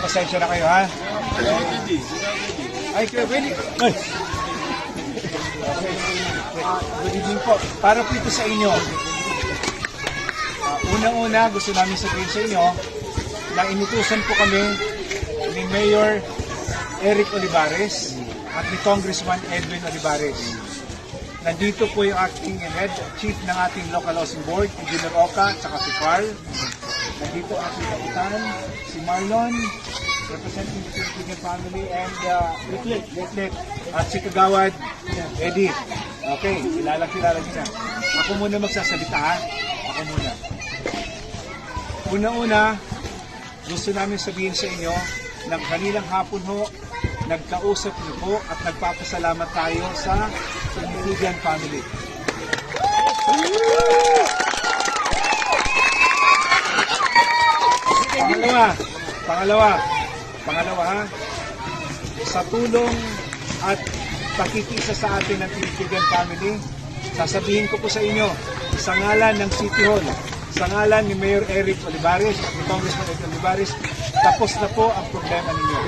Pasensya na kayo, ha? Ay, kayo, ready? Ay! Okay. Good evening po. Para po ito sa inyo. Unang-una, gusto namin sabihin sa inyo na inutusan po kami ni Mayor Eric Olivares at ni Congressman Edwin Olivares. Nandito po yung acting head chief ng ating local housing board, Engineer Oka, at si Carl. Nandito ang ating kapitan, si Marlon, representing the Philippine family, and Letlet, at si Kagawad, Eddie. Okay, kilala niyo na. Ako muna magsasalita, ha? Ako muna. Una-una, gusto namin sabihin sa inyo na kanilang hapon ho, nagkausap niyo po at nagpapasalamat tayo sa Philippine family. Pangalawa ha, sa tulong at pakikisa sa atin ng Philippine family, sasabihin ko po sa inyo, sa ngalan ng City Hall, sa ngalan ni Mayor Eric Olivares at ni Congressman Eric Olivares, tapos na po ang problema ninyo.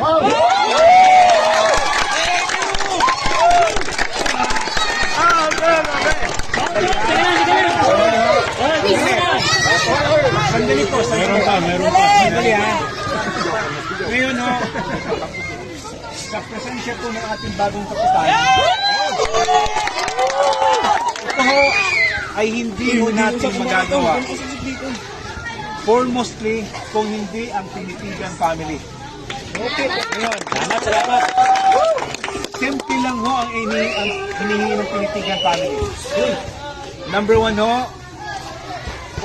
Sandali po, meron pa. Sandali ha. Ngayon ho, sa presensya po ng ating bagong kapitan, ito ho ay hindi ho natin magagawa. Foremostly, kung hindi ang Pinitigan family. Okay, ngayon. Salamat. Simple lang ho ang hinihingi ng Pinitigan family. Number one ho,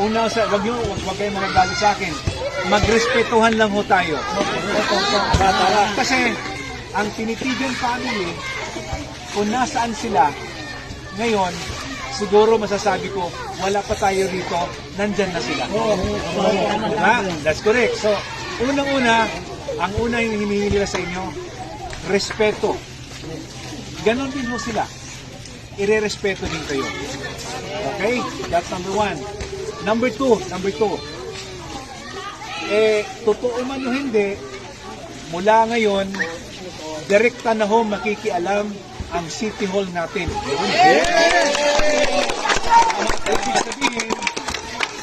una, wag kayong magagalit sa akin. Magrespetuhan lang ho tayo. Kasi ang Pinitigan family, kung nasaan sila ngayon, siguro masasabi ko, wala pa tayo rito, nandyan na sila. That's correct. So, unang-una, ang una yung hinihingi nila sa inyo, respeto. Ganon din ho sila. Ire-respeto din kayo. Okay? That's number one. Number two, totoo man o hindi, mula ngayon, direkta na ho makikialam ang City Hall natin.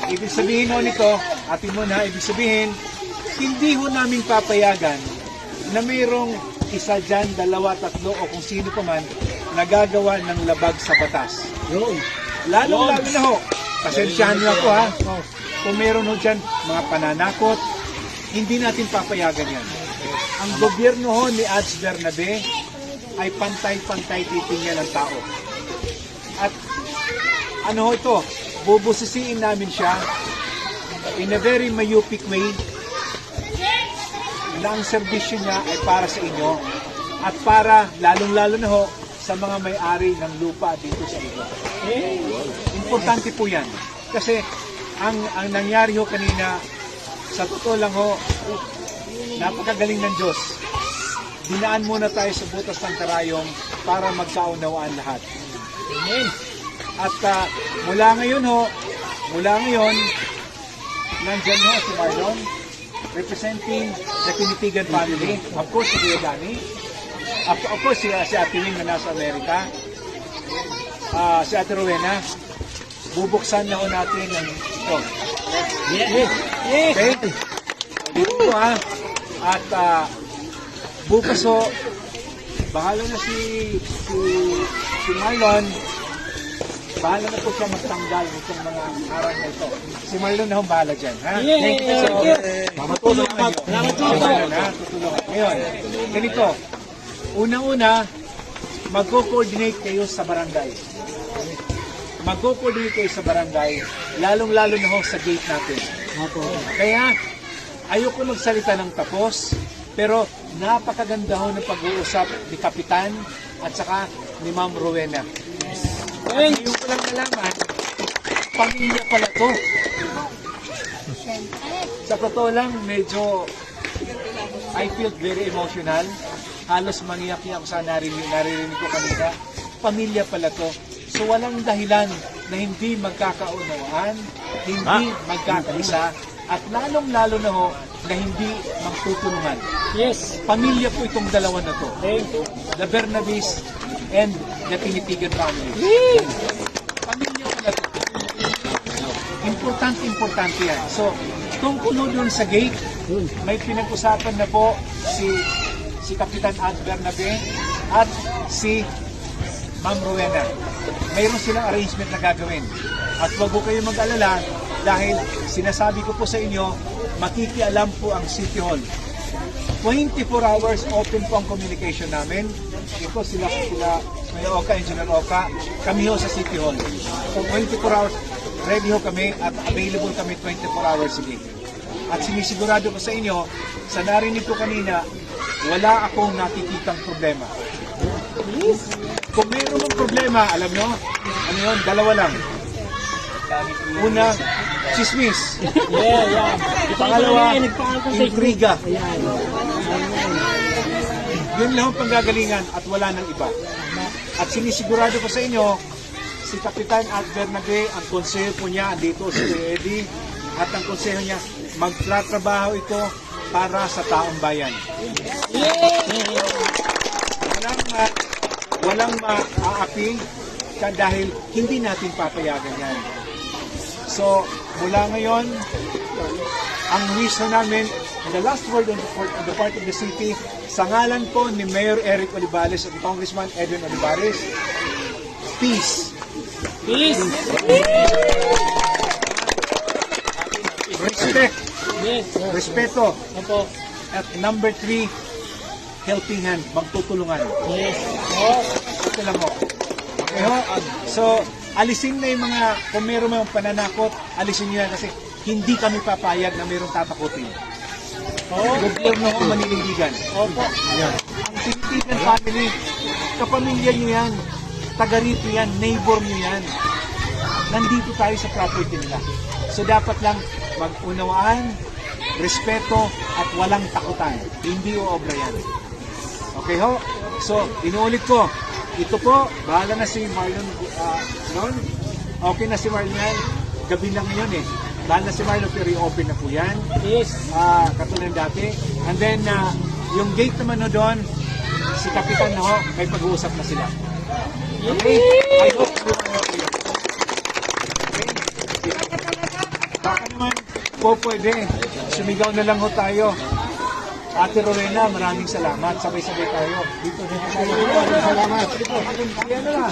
Ibig sabihin ho nito, atin mo na, ibig sabihin, hindi ho namin papayagan na mayroong isa dyan, dalawa, tatlo, o kung sino pa man, nagagawa ng labag sa batas. Lalo na ho, pasensyahan niyo ako ha, kung meron ho dyan mga pananakot, hindi natin papayagan yan. Ang gobyerno ho ni Ads Bernabe ay pantay-pantay titingnan ng tao. At ano ho ito, bubusisiin namin siya in a very myopic way na ang serbisyo niya ay para sa inyo at para lalong-lalo na ho sa mga may-ari ng lupa dito sa inyo. Importante po yan. Kasi ang nangyari ho kanina, sa totoo lang ho, napakagaling ng Diyos. Dinaan muna tayo sa butas ng karayong para magkaunawaan lahat. Amen. At mula ngayon, nandyan ho si Marlon, representing the Pinitigan family. Of course, si Kuya Danny. Of course, si Ate Wing na nasa Amerika. Si Ate Rowena. Bubuksan na ho natin ng ito. Yes. Okay? Dito ha. At bukas ho, bahala na si Marlon, bahala na po siya magtanggal nitong mga harang na ito. Si Marlon na ho bahala dyan. Ha? Thank you. Matulong kayo. Tutulungan. Ngayon, ganito. Unang-una, magko-coordinate kayo sa barangay. Lalong-lalo na ho sa gate natin. Kaya, ayoko magsalita ng tapos, pero napakaganda ho ng pag-uusap ni Kapitan at saka ni Ma'am Rowena. At ngayon ko lang nalaman, pamilya pala to. Sa totoo lang, medyo I feel very emotional. Halos maniyak-iyak sa naririnig ko kanina. Pamilya pala to. So walang dahilan na hindi magkakaunawaan, hindi magkakaisa, at lalong-lalo na ho, na hindi magtutulungan. Yes. Pamilya po itong dalawa na to. Thank you. The Bernabes and the Tinitigan family. Pamilya ko na to. Importante yan. So, tungkol doon sa gate, may pinag-usapan na po si Kapitan Ad Bernabe at si Ma'am Rowena. Mayroon silang arrangement na gagawin. At wag po kayo mag-alala dahil sinasabi ko po sa inyo, makikialam po ang City Hall. 24 hours open po ang communication namin. Ito sila Mayor Oka, Engineer Oka, kami ho sa City Hall. So 24 hours, ready ho kami at available kami 24 hours a day. At sinisigurado ko sa inyo, sa narinig ko kanina, wala akong nakikitang problema. Kung mayroon mong problema, alam nyo, ano yun, dalawa lang. Una, chismis. Yeah. Pangalawa, intriga. Yun lang ang panggagalingan at wala nang iba. At sinisigurado ko sa inyo, si Kapitan Ad Bernabe, ang konseho po niya, andito si Eddie, at ang konseho niya, magtratrabaho ito para sa taong bayan. Walang maaapi dahil hindi natin papayagan yan. So, mula ngayon, ang wish na namin, in the last word on the part of the city, sa ngalan po ni Mayor Eric Olivales at Congressman Edwin Olivares, peace. Peace. Respect. Yes. Respeto. Opo. At number 3, helping hand, magtutulungan. Yes. Ito lang ho. Okay ho? So, alisin na yung mga, kung meron mga pananakot, alisin nyo yan kasi hindi kami papayag na mayroong tatakutin. Gobyerno ho maninindigan. Opo. Yan. Ang Tinitigan family, kapamilya nyo yan, taga rito yan, neighbor nyo yan. Nandito tayo sa property nila. So dapat lang mag-unawaan, respeto, at walang takutan. Hindi uobra yan. Okay ho? So, inuulit ko. Ito po, bahala na si Marlon noon. Okay na si Marlon yan. Gabi lang ngayon eh. Bahala na si Marlon pero i-open na po yan. Yes. Katulad dati. And then, yung gate naman no doon, si Kapitan na ho, may pag-uusap na sila. Okay? I hope you are okay. Baka naman po pwede. Sumigaw na lang ho tayo. Ate Rowena, maraming salamat. Sabay-sabay tayo. Dito, salamat. Ayan na.